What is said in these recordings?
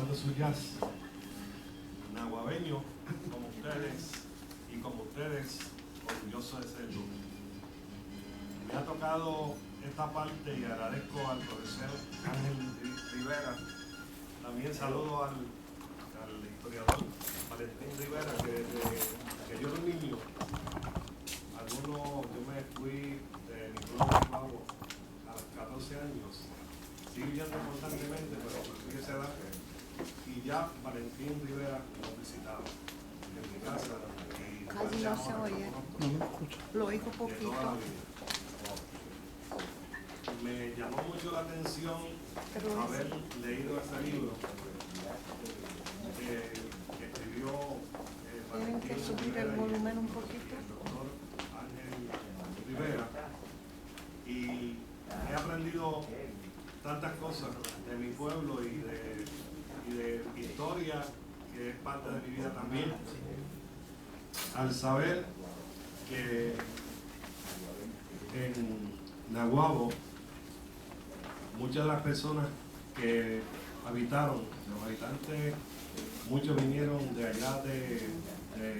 tocando su jazz naguabeño, como ustedes y como ustedes, orgulloso de serlo. Me ha tocado esta parte y agradezco al profesor Ángel Rivera. También saludo al historiador Valentín Rivera, que desde que yo era un niño, yo me fui de mi pueblo de Pavo a los 14 años, sigo yendo constantemente, pero me fui a esa edad, y ya Valentín Rivera nos visitaba en mi casa. Y casi no se oye, lo oigo poquito. Me llamó mucho la atención haber leído este libro que escribió tienen que subir el volumen un poquito. El doctor Ángel Rivera, y he aprendido tantas cosas de mi pueblo y de historia, que es parte de mi vida también, al saber que en Naguabo muchas de las personas que habitaron, los habitantes, muchos vinieron de allá de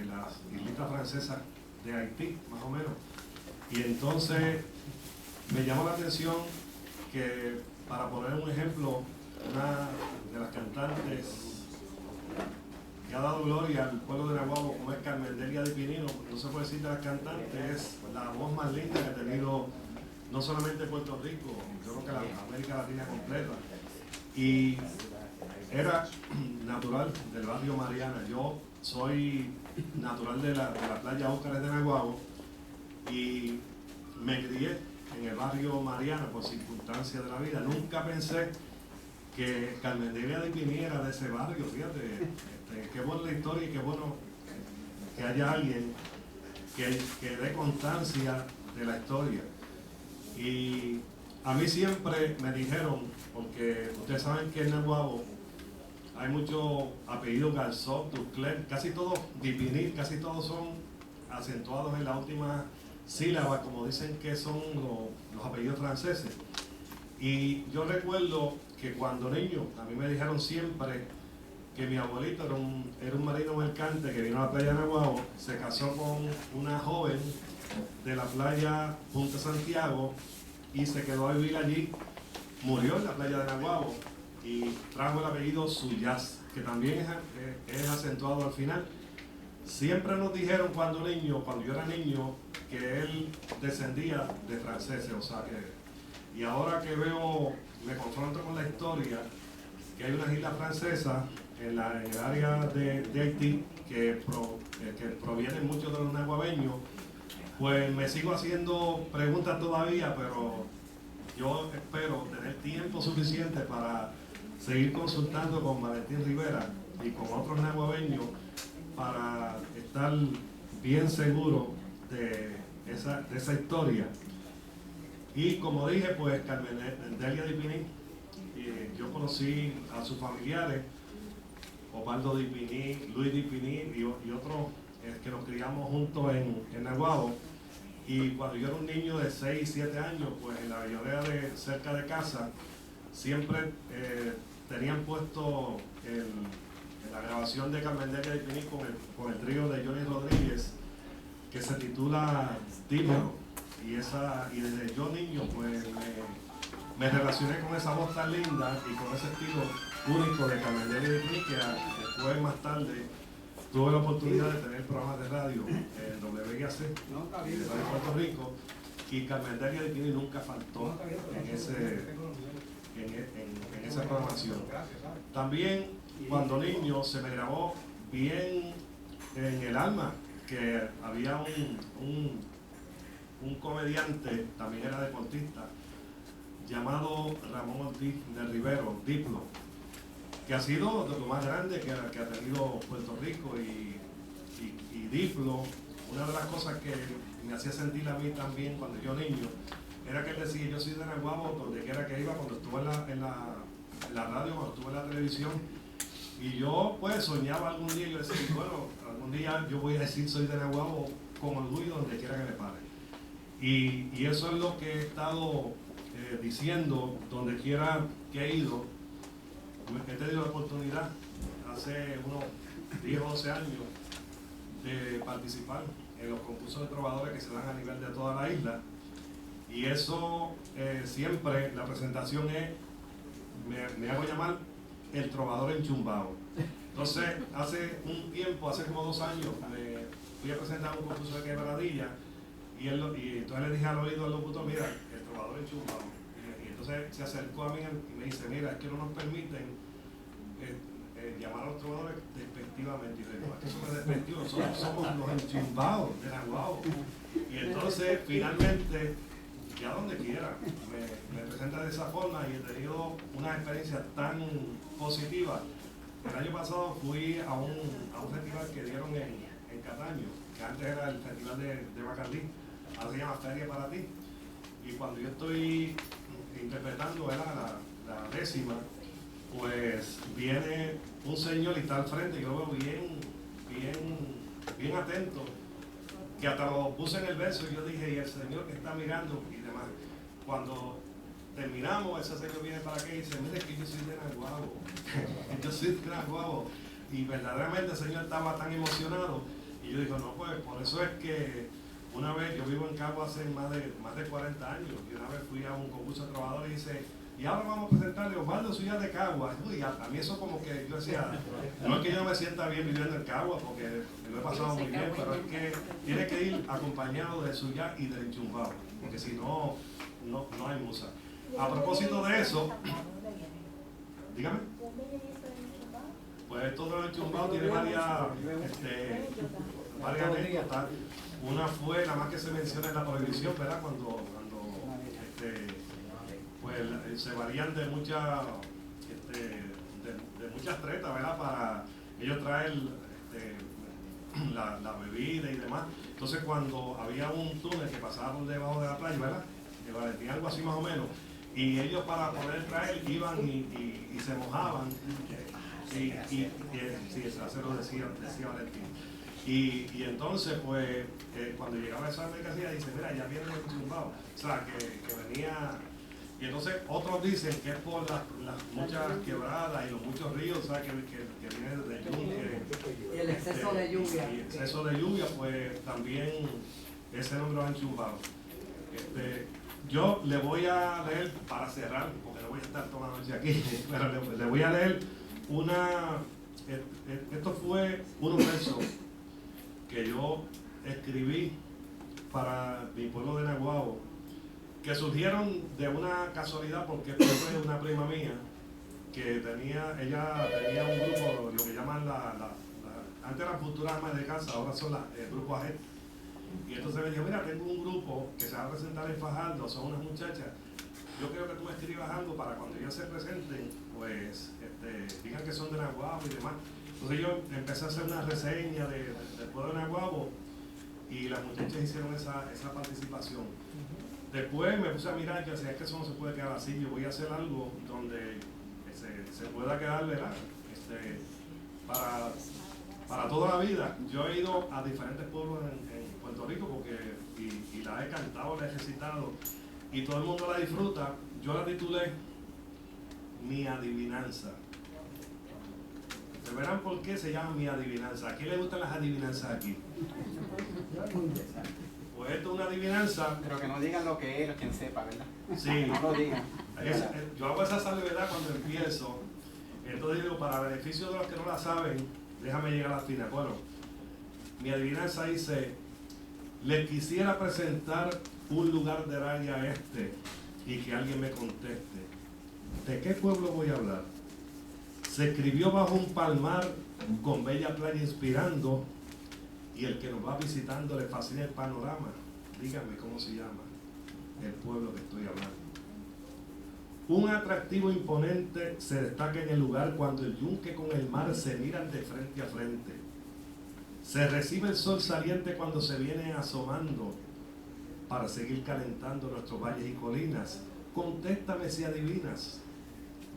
las islitas francesas de Haití, más o menos. Y entonces me llamó la atención que, para poner un ejemplo, una de las cantantes que ha dado gloria al pueblo de Naguabo, como es Carmen Delia de Pinino, no se puede decir de las cantantes, es la voz más linda que ha tenido no solamente Puerto Rico, yo creo que la América Latina completa. Y era natural del barrio Mariana. Yo soy natural de la playa Ócares de Naguabo y me crié en el barrio Mariana por circunstancias de la vida. Nunca pensé que Carmen Delia de Pinino era de ese barrio, fíjate. Qué buena la historia y qué bueno que haya alguien que dé constancia de la historia. Y a mí siempre me dijeron, porque ustedes saben que en Naguabo hay muchos apellidos Garzón, Ducler, casi todos Dipinil, casi todos son acentuados en la última sílaba, como dicen que son los apellidos franceses. Y yo recuerdo que cuando niño, a mí me dijeron siempre que mi abuelito era un marino mercante que vino a la playa de Naguabo, se casó con una joven de la playa Punta Santiago y se quedó a vivir allí, murió en la playa de Naguabo y trajo el apellido Suyaz, que también es acentuado al final. Siempre nos dijeron cuando yo era niño, que él descendía de franceses, o sea que, y ahora que me confronto con la historia, que hay unas islas francesas en el área de Haití que provienen muchos de los naguabeños, pues me sigo haciendo preguntas todavía, pero yo espero tener tiempo suficiente para seguir consultando con Valentín Rivera y con otros naguabeños para estar bien seguro de esa historia. Y como dije, pues Carmen Delia de Piní, yo conocí a sus familiares, Osvaldo de Piní, Luis de Piní y otros que nos criamos juntos en Naguabo. Y cuando yo era un niño de 6, 7 años, pues en la bellonera cerca de casa, siempre tenían puesto la grabación de Carmen Delia de Piní con el trío de Johnny Rodríguez, que se titula Dímelo. Y desde yo niño, pues me relacioné con esa voz tan linda y con ese estilo único de Carmen Delia de Piní, que después, más tarde, tuve la oportunidad de tener programas de radio en WIAC de Radio Puerto Rico, y Carmen Delia de Piní nunca faltó en esa programación. También, cuando niño, se me grabó bien en el alma que había un comediante, también era deportista, llamado Ramón Ortiz de Rivero, Diplo, que ha sido de lo más grande que ha tenido Puerto Rico. Y Diplo, una de las cosas que me hacía sentir a mí también cuando yo niño, era que él decía: yo soy de Naguabo donde quiera que iba, cuando estuve en la radio, cuando estuve en la televisión. Y yo pues soñaba algún día, yo decía, bueno, algún día yo voy a decir soy de Naguabo con orgullo donde quiera que me pare. Y eso es lo que he estado diciendo donde quiera que he ido, he tenido la oportunidad hace unos 10 o 12 años de participar en los concursos de trovadores que se dan a nivel de toda la isla, y eso siempre la presentación es, me hago llamar el trovador enchumbado. Entonces hace un tiempo, hace como 2 años, me fui a presentar un concurso de quebradilla y entonces le dije al oído al locutor, mira, el trovador enchumbado. Y entonces se acercó a mí y me dice, mira, es que no nos permiten llamar a los trovadores despectivamente. Y yo digo, ¿qué son despectivos? Nosotros somos los enchumbados de Naguabo. Y entonces finalmente, ya donde quiera, me presenta de esa forma y he tenido una experiencia tan positiva. El año pasado fui a un festival que dieron en Cataño, que antes era el festival de Bacardí, ahora se llama Feria para Ti. Y cuando yo estoy interpretando la 10ª, pues viene un señor y está al frente, yo lo veo bien atento, que hasta lo puse en el verso y yo dije, y el señor que está mirando y demás. Cuando terminamos, ese señor viene para acá y dice, mire que yo soy de Naguabo, yo soy de Naguabo. Y verdaderamente el señor estaba tan emocionado. Y yo digo, no, pues por eso es que una vez, yo vivo en Cabo hace más de 40 años, y una vez fui a un concurso de trovadores y dice, y ahora vamos a presentarle Osvaldo Suya de Cagua. Uy, a mí eso como que yo decía, no es que yo no me sienta bien viviendo en Cagua, porque lo he pasado muy bien, pero es que tiene que ir acompañado de Suya y del enchumbado, porque si no, no hay musa. A propósito de eso, dígame, pues todo el enchumbado tiene varias anécdotas. Una fue, la más que se menciona en la prohibición, ¿verdad? Cuando pues se varían de muchas tretas, ¿verdad? Para ellos traer la bebida y demás. Entonces cuando había un túnel que pasaba por debajo de la playa, ¿verdad? De Valentín, algo así más o menos, y ellos para poder traer iban y se mojaban, sí, eso lo decía Valentín. Y entonces, pues, cuando llegaba esa mercancía, dice, mira, ya viene el enchumbado. O sea, que venía. Y entonces, otros dicen que es por las muchas quebradas y los muchos ríos, o sea, que viene del yunque. Y el exceso de lluvia. Y el exceso de lluvia, pues, también ese nombre lo han enchumbado. Yo le voy a leer, para cerrar, porque no voy a estar toda la noche aquí, pero le voy a leer esto fue unos versos que yo escribí para mi pueblo de Naguabo, que surgieron de una casualidad, porque esto fue una prima mía que ella tenía un grupo, lo que llaman antes eran Futuras Amas de Casa, ahora son el grupo AGET. Y entonces me dijo, mira, tengo un grupo que se va a presentar en Fajardo, son unas muchachas, yo quiero que tú me escribas algo para cuando ellas se presenten, pues digan que son de Naguabo y demás. Entonces yo empecé a hacer una reseña del pueblo de Naguabo y las muchachas hicieron esa participación. Después me puse a mirar y decía, es que eso no se puede quedar así, yo voy a hacer algo donde se pueda quedar, ¿verdad? Para toda la vida. Yo he ido a diferentes pueblos en Puerto Rico y la he cantado, la he recitado y todo el mundo la disfruta. Yo la titulé Mi Adivinanza. ¿Se verán por qué se llama Mi Adivinanza? ¿A quién le gustan las adivinanzas aquí? Pues esto es una adivinanza. Pero que no digan lo que es, quien sepa, ¿verdad? Sí. No lo digan. Yo hago esa salvedad cuando empiezo. Entonces digo, para beneficio de los que no la saben, déjame llegar a la final. Bueno, mi adivinanza dice, les quisiera presentar un lugar del área este y que alguien me conteste. ¿De qué pueblo voy a hablar? Se escribió bajo un palmar con bella playa inspirando y el que nos va visitando le fascina el panorama. Díganme cómo se llama el pueblo que estoy hablando. Un atractivo imponente se destaca en el lugar cuando el yunque con el mar se miran de frente a frente. Se recibe el sol saliente cuando se viene asomando para seguir calentando nuestros valles y colinas. Contéstame si adivinas.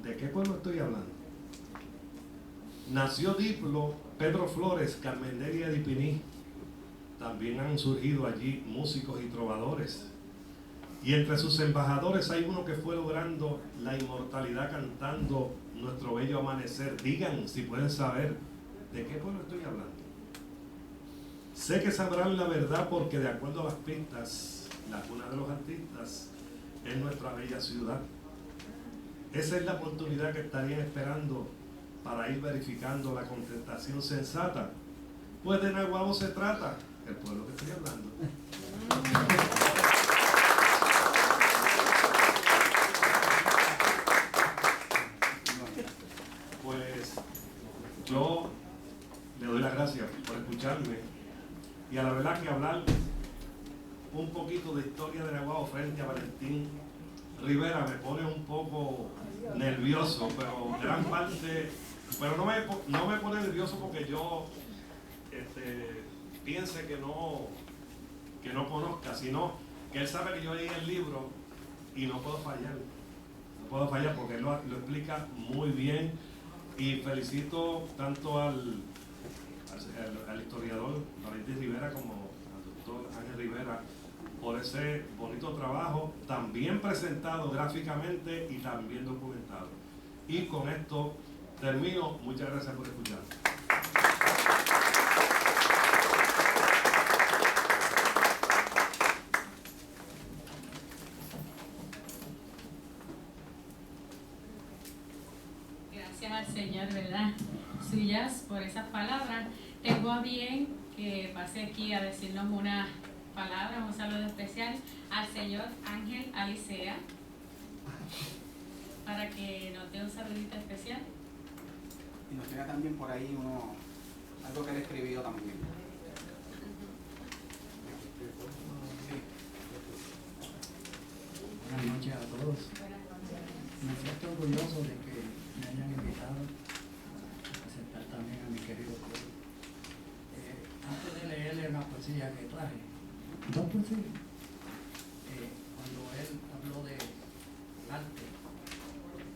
¿De qué pueblo estoy hablando? Nació Diplo, Pedro Flores, Carmen Delia Dipiní. También han surgido allí músicos y trovadores. Y entre sus embajadores hay uno que fue logrando la inmortalidad cantando Nuestro bello amanecer. Digan si pueden saber de qué pueblo estoy hablando. Sé que sabrán la verdad porque de acuerdo a las pistas, la cuna de los artistas es nuestra bella ciudad. Esa es la oportunidad que estarían esperando para ir verificando la contestación sensata. Pues de Naguabo se trata, el pueblo que estoy hablando. Pues yo le doy las gracias por escucharme y a la verdad que hablar un poquito de historia de Naguabo frente a Valentín Rivera me pone un poco nervioso, pero gran parte, pero no me pone nervioso porque yo piense que no conozca, sino que él sabe que yo leí el libro y no puedo fallar. No puedo fallar porque él lo explica muy bien y felicito tanto al historiador Valentín Rivera como al doctor Ángel Rivera por ese bonito trabajo, también presentado gráficamente y también documentado. Y con esto termino. Muchas gracias por escuchar. Gracias al Señor, ¿verdad? Suyas por esas palabras. Tengo a bien que pase aquí a decirnos una palabra, un saludo especial al señor Ángel Alicea, para que nos dé un saludito especial. Y nos llega también por ahí algo que él escribió también. Buenas noches a todos. Me siento orgulloso de que me hayan invitado a presentar también a mi querido pueblo. Antes de leerle una poesía que traje, dos poesías. Cuando él habló de arte,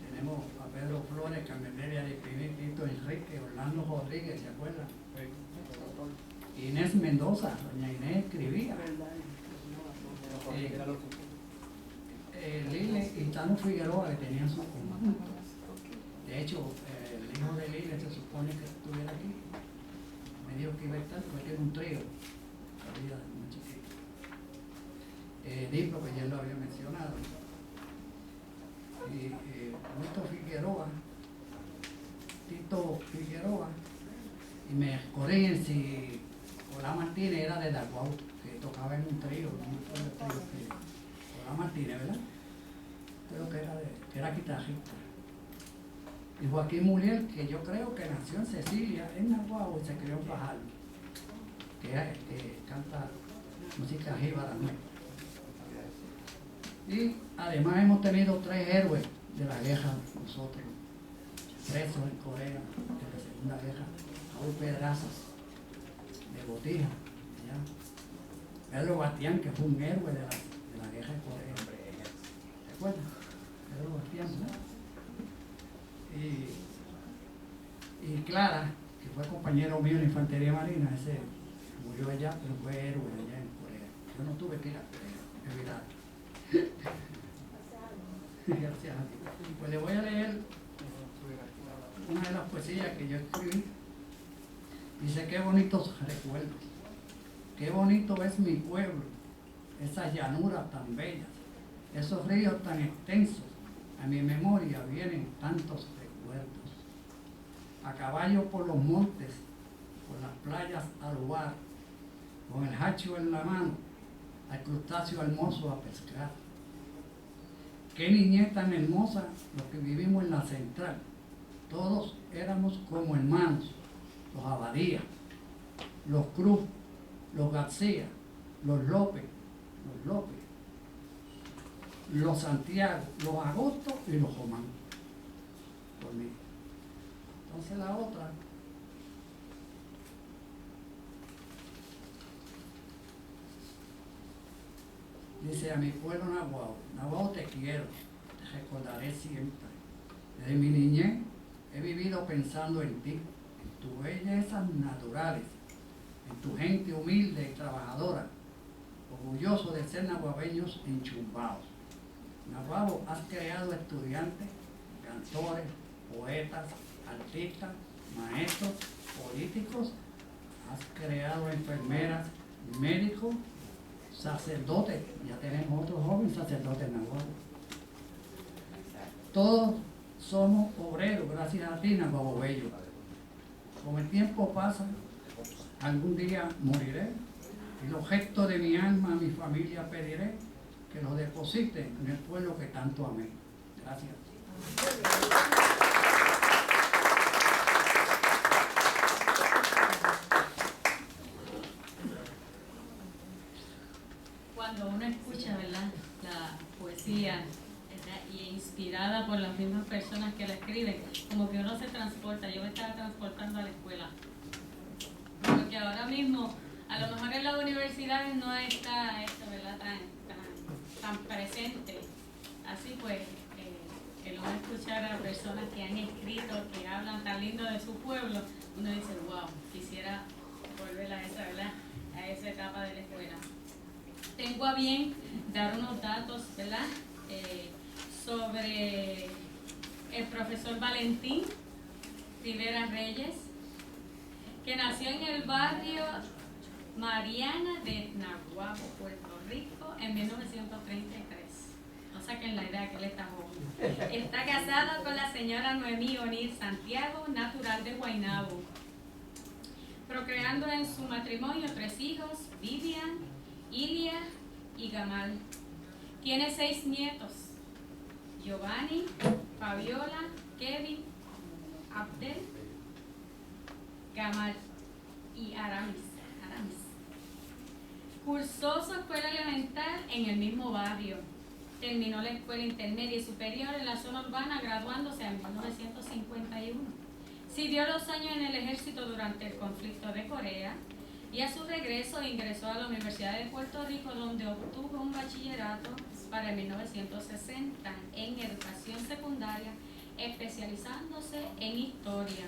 tenemos a Pedro Flores, Carmen Delia de Piní, Tito Enrique, Orlando Rodríguez, ¿se acuerdan? Inés Mendoza, doña Inés escribía. Lile y Tano Figueroa, que tenían sus comandos. De hecho, el hijo de Lile se supone que estuviera aquí. Me dijo que iba a estar porque tiene un trío, todavía muy chiquito. Diplo, que ya lo había mencionado. Y Tito Figueroa, y me corrigen si Olá Martínez era de Daguao, que tocaba en un trío, Olá Martínez, ¿verdad? Creo que era guitarrista. Y Joaquín Muriel, que yo creo que nació en Cecilia, en Naguabo, y se crió en Fajardo, que canta música jíbara también. Y además hemos tenido 3 héroes de la guerra nosotros, presos en Corea de la Segunda Guerra: Raúl Pedrazas, de Botija, ¿ya? Pedro Bastián, que fue un héroe de la guerra de Corea. ¿Se acuerdan? Pedro Bastián, ¿no? Y Clara, que fue compañero mío en la infantería marina, ese murió allá, pero fue héroe allá en Corea. Yo no tuve que ir a Corea, es verdad. Gracias a ti. Pues le voy a leer una de las poesías que yo escribí. Dice: qué bonitos recuerdos, qué bonito es mi pueblo, esas llanuras tan bellas, esos ríos tan extensos, a mi memoria vienen tantos recuerdos. A caballo por los montes, por las playas al lugar, con el hacho en la mano, al crustáceo hermoso a pescar. Qué niñez tan hermosa los que vivimos en la central, todos éramos como hermanos, los Abadía, los Cruz, los García, los López, los Santiago, los Agosto y los Román. Por mí. Entonces la otra, dice: a mi pueblo Naguabo, Naguabo te quiero, te recordaré siempre. Desde mi niñez he vivido pensando en ti, en tus bellezas naturales, en tu gente humilde y trabajadora, orgulloso de ser naguabeños enchumbados. Naguabo, has creado estudiantes, cantores, poetas, artistas, maestros, políticos, has creado enfermeras, médicos, sacerdotes, ya tenemos otro joven sacerdote en Naguabo. Todos somos obreros, gracias a ti, Naguabo Bello. Como el tiempo pasa, algún día moriré, y los gestos de mi alma a mi familia pediré que los depositen en el pueblo que tanto amé. Gracias. Cuando uno escucha, ¿verdad?, la poesía, ¿verdad?, y inspirada por las mismas personas que la escriben, como que uno se transporta. Yo me estaba transportando a la escuela, porque ahora mismo a lo mejor en las universidades no está esto, ¿verdad?, tan presente. Así pues, el uno escuchar a personas que han escrito, que hablan tan lindo de su pueblo, uno dice, wow, quisiera volver a esa, ¿verdad?, a esa etapa de la escuela. Tengo a bien dar unos datos, ¿verdad?, sobre el profesor Valentín Rivera Reyes, que nació en el barrio Mariana de Naguabo, Puerto Rico, en 1933. No saquen la idea que él está joven. Está casado con la señora Noemí Onir Santiago, natural de Guaynabo, procreando en su matrimonio 3 hijos, Vivian, Ilia y Gamal. Tiene 6 nietos: Giovanni, Fabiola, Kevin, Abdel, Gamal y Aramis. Cursó su escuela elemental en el mismo barrio. Terminó la escuela intermedia y superior en la zona urbana, graduándose en 1951. Sirvió 2 años en el ejército durante el conflicto de Corea y a su regreso ingresó a la Universidad de Puerto Rico, donde obtuvo un bachillerato para 1960 en educación secundaria, especializándose en historia.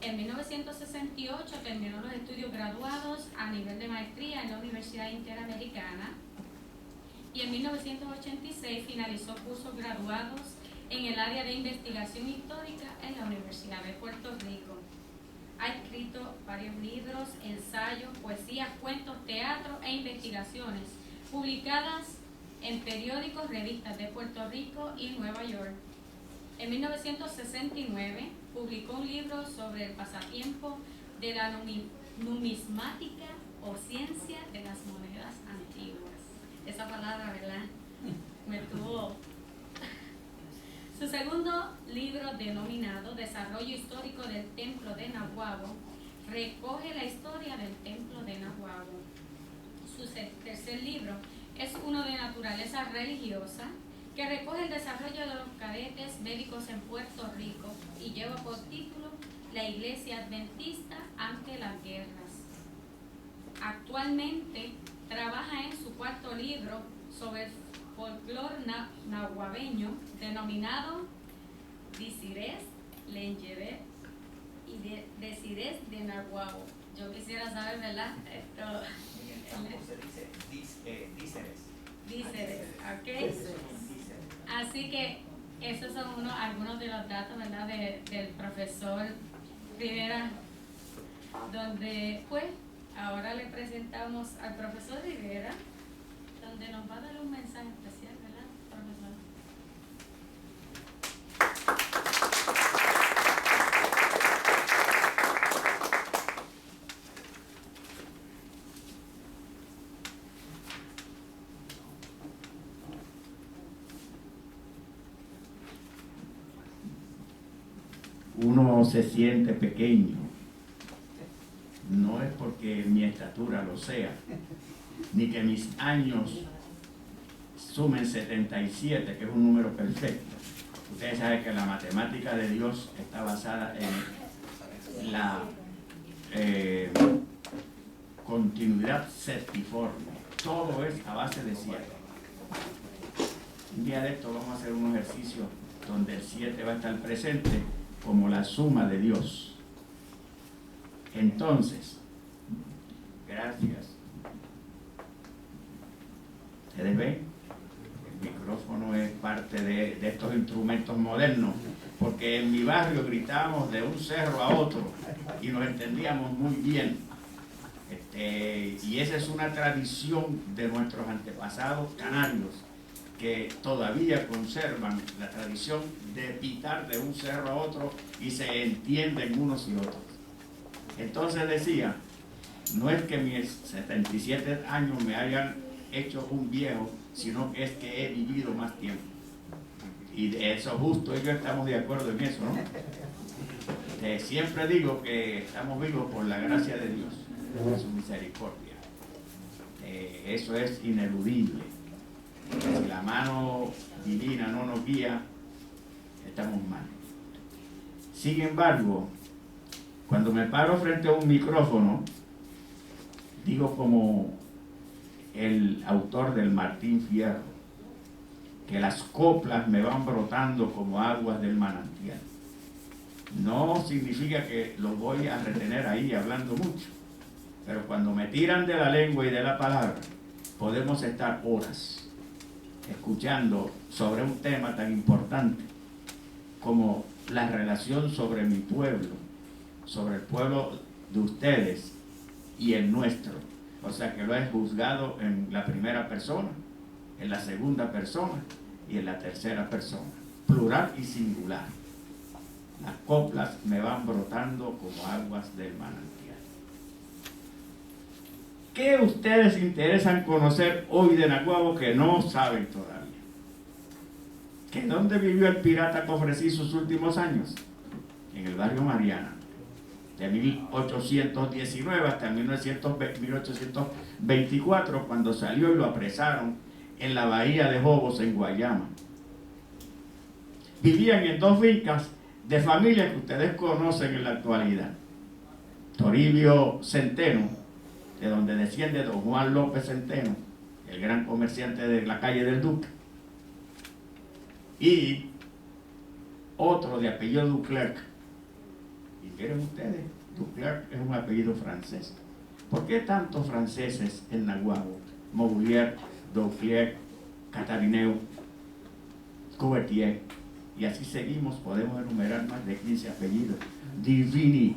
En 1968 terminó los estudios graduados a nivel de maestría en la Universidad Interamericana y en 1986 finalizó cursos graduados en el área de investigación histórica en la Universidad de Puerto Rico. Ha escrito varios libros, ensayos, poesías, cuentos, teatro e investigaciones publicadas en periódicos, revistas de Puerto Rico y Nueva York. En 1969 publicó un libro sobre el pasatiempo de la numismática o ciencia de las monedas antiguas. Esa palabra, ¿verdad?, me tuvo. Su segundo libro, denominado Desarrollo Histórico del Templo de Naguabo, recoge la historia del Templo de Naguabo. Su tercer libro es uno de naturaleza religiosa, que recoge el desarrollo de los cadetes médicos en Puerto Rico y lleva por título La Iglesia Adventista ante las guerras. Actualmente trabaja en su 4º libro sobre el folclore naguabeño, denominado Disires Lenyevet y Desires de Naguabo. Yo quisiera saber, ¿verdad?, esto. Se dice Díceres, ¿ok? Así que esos son algunos de los datos, ¿verdad?, del profesor Rivera, donde pues ahora le presentamos al profesor Rivera, donde nos va a dar un mensaje especial, ¿verdad, profesor? Uno se siente pequeño, no es porque mi estatura lo sea, ni que mis años sumen 77, que es un número perfecto. Ustedes saben que la matemática de Dios está basada en la continuidad septiforme. Todo es a base de 7. Un día de esto vamos a hacer un ejercicio donde el 7 va a estar presente como la suma de Dios. Entonces, gracias. Ustedes ven, el micrófono es parte de estos instrumentos modernos, porque en mi barrio gritábamos de un cerro a otro y nos entendíamos muy bien. Y esa es una tradición de nuestros antepasados canarios, que todavía conservan la tradición de pitar de un cerro a otro y se entienden unos y otros. Entonces decía, no es que mis 77 años me hayan hecho un viejo, sino que es que he vivido más tiempo. Y de eso justo y yo estamos de acuerdo en eso, ¿no? Siempre digo que estamos vivos por la gracia de Dios, por su misericordia. Eso es ineludible. Si la mano divina no nos guía, estamos mal. Sin embargo, cuando me paro frente a un micrófono, digo como el autor del Martín Fierro, que las coplas me van brotando como aguas del manantial. No significa que lo voy a retener ahí hablando mucho, pero cuando me tiran de la lengua y de la palabra, podemos estar horas escuchando sobre un tema tan importante como la relación sobre mi pueblo, sobre el pueblo de ustedes y el nuestro. O sea que lo he juzgado en la primera persona, en la segunda persona y en la tercera persona, plural y singular. Las coplas me van brotando como aguas del manantial. ¿Qué ustedes interesan conocer hoy de Naguabo que no saben todavía? ¿Que dónde vivió el pirata Cofresí sus últimos años? En el barrio Mariana, de 1819 hasta 1824, cuando salió y lo apresaron en la bahía de Jobos, en Guayama. Vivían en dos fincas de familias que ustedes conocen en la actualidad. Toribio Centeno, de donde desciende don Juan López Centeno, el gran comerciante de la calle del Duque, y otro de apellido Duclerc. Y miren ustedes, Duclerc es un apellido francés. ¿Por qué tantos franceses en Naguabo? Moulier, Duclerc, Catarineu, Couvertier, y así seguimos, podemos enumerar más de 15 apellidos. Divini.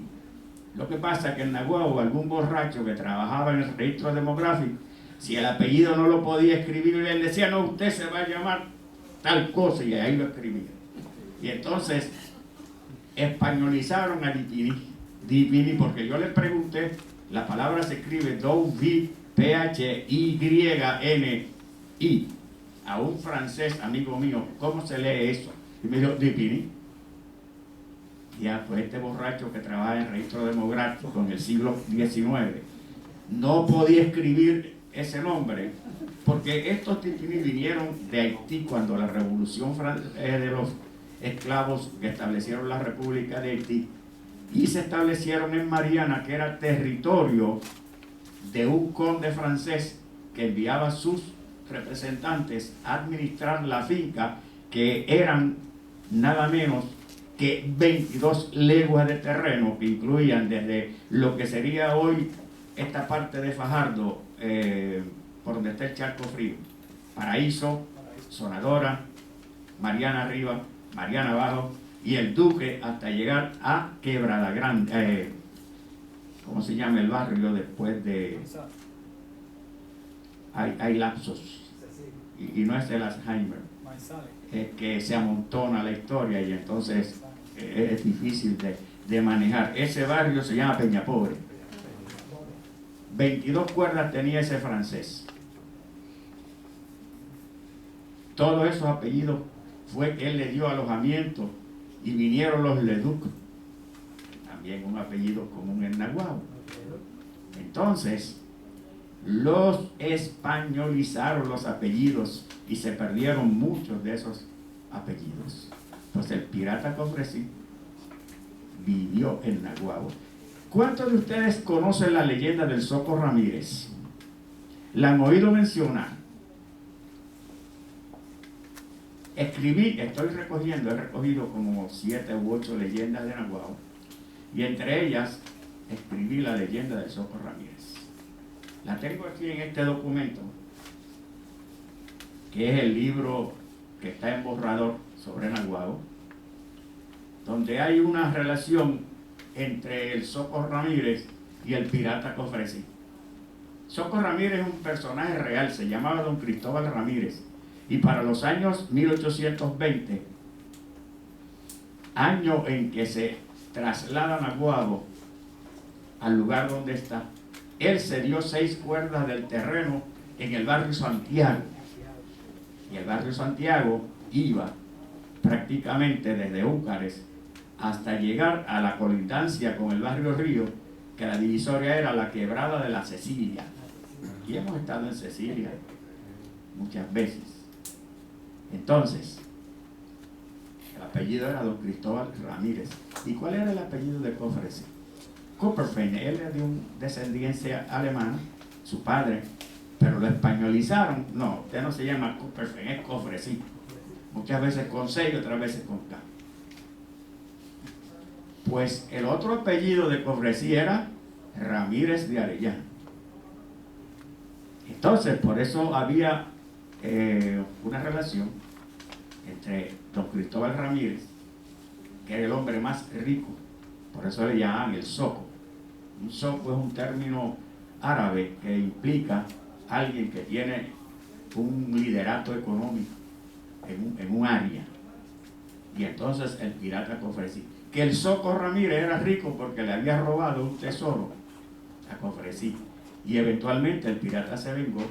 Lo que pasa es que en Naguabo algún borracho que trabajaba en el registro demográfico, si el apellido no lo podía escribir, él decía, no, usted se va a llamar tal cosa, y ahí lo escribía. Y entonces españolizaron a Divini, porque yo le pregunté, la palabra se escribe Phini, a un francés amigo mío, ¿cómo se lee eso? Y me dijo, Divini. Ya, pues este borracho que trabaja en registro demográfico en el siglo XIX no podía escribir ese nombre, porque estos Divini vinieron de Haití cuando la revolución de los esclavos que establecieron la República de Haití, y se establecieron en Mariana, que era territorio de un conde francés que enviaba sus representantes a administrar la finca, que eran nada menos que 22 leguas de terreno, que incluían desde lo que sería hoy esta parte de Fajardo, por donde está el Charco Frío, Paraíso, Sonadora, Mariana arriba, Mariana abajo, y el Duque, hasta llegar a Quebrada Grande, ¿cómo se llama el barrio después de? Hay lapsos, y no es el Alzheimer, es que se amontona la historia y entonces es difícil de manejar. Ese barrio se llama Peñapobre. 22 cuerdas tenía ese francés. Todos esos apellidos fue que él le dio alojamiento, y vinieron los Leduc, también un apellido común en Naguabo. Entonces los españolizaron los apellidos y se perdieron muchos de esos apellidos. Entonces el pirata Cofresí vivió en Naguabo. ¿Cuántos de ustedes conocen la leyenda del Zoco Ramírez? ¿La han oído mencionar? He recogido como 7 u 8 leyendas de Naguabo, y entre ellas escribí la leyenda del Zoco Ramírez. La tengo aquí en este documento, que es el libro que está en borrador sobre Naguabo, donde hay una relación entre el Soco Ramírez y el pirata Cofresí. Soco Ramírez es un personaje real, se llamaba don Cristóbal Ramírez, y para los años 1820, año en que se traslada Naguabo al lugar donde está, él cedió 6 cuerdas del terreno en el barrio Santiago, y el barrio Santiago iba prácticamente desde Úcares hasta llegar a la colindancia con el barrio Río, que la divisoria era la quebrada de la Cecilia. Y hemos estado en Cecilia muchas veces. Entonces, el apellido era don Cristóbal Ramírez. ¿Y cuál era el apellido de Cofresí? Kupferfein. Él es de una descendencia alemana, su padre, pero lo españolizaron. No, usted no se llama Kupferfein, es Cofresí. Muchas veces con C y otras veces con K. Pues el otro apellido de Cofresí era Ramírez de Arellano. Entonces, por eso había una relación entre don Cristóbal Ramírez, que era el hombre más rico, por eso le llamaban el Soco. Un Soco es un término árabe que implica alguien que tiene un liderato económico en un área. Y entonces el pirata Cofresí, que el Soco Ramírez era rico porque le había robado un tesoro a Cofresí, y eventualmente el pirata se vengó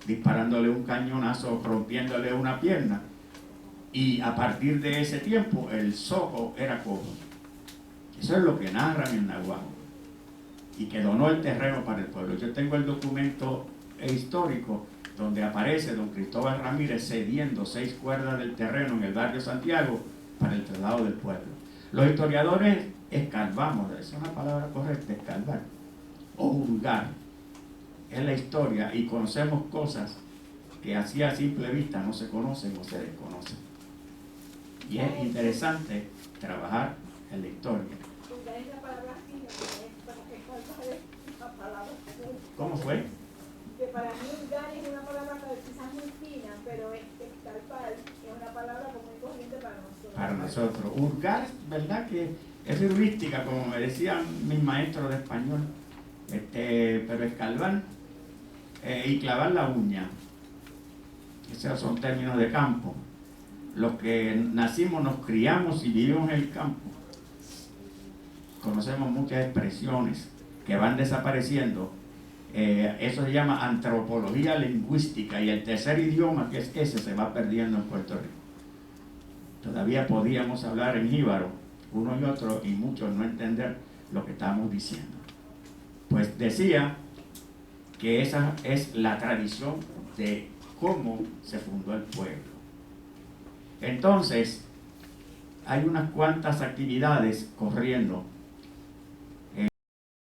disparándole un cañonazo, rompiéndole una pierna, y a partir de ese tiempo el Soco era cojo. Eso es lo que narran en Naguabo, y que donó el terreno para el pueblo. Yo tengo el documento histórico donde aparece don Cristóbal Ramírez cediendo 6 cuerdas del terreno en el barrio Santiago para el traslado del pueblo. Los historiadores escarbamos, es una palabra correcta, escarbar, o hurgar, es la historia, y conocemos cosas que así a simple vista no se conocen o se desconocen. Y es interesante trabajar en la historia. ¿Cómo fue? Que para mí hurgar es una palabra quizás muy fina, pero escarpar es una palabra muy corriente para nosotros. Para nosotros. Hurgar, ¿verdad? Que es heurística, como me decían mis maestros de español. Pero escarbar y clavar la uña. Esos son términos de campo. Los que nacimos, nos criamos y vivimos en el campo, conocemos muchas expresiones que van desapareciendo. Eso se llama antropología lingüística, y el tercer idioma, que es ese, se va perdiendo en Puerto Rico. Todavía podíamos hablar en jíbaro, uno y otro, y muchos no entender lo que estábamos diciendo. Pues decía que esa es la tradición de cómo se fundó el pueblo. Entonces, hay unas cuantas actividades corriendo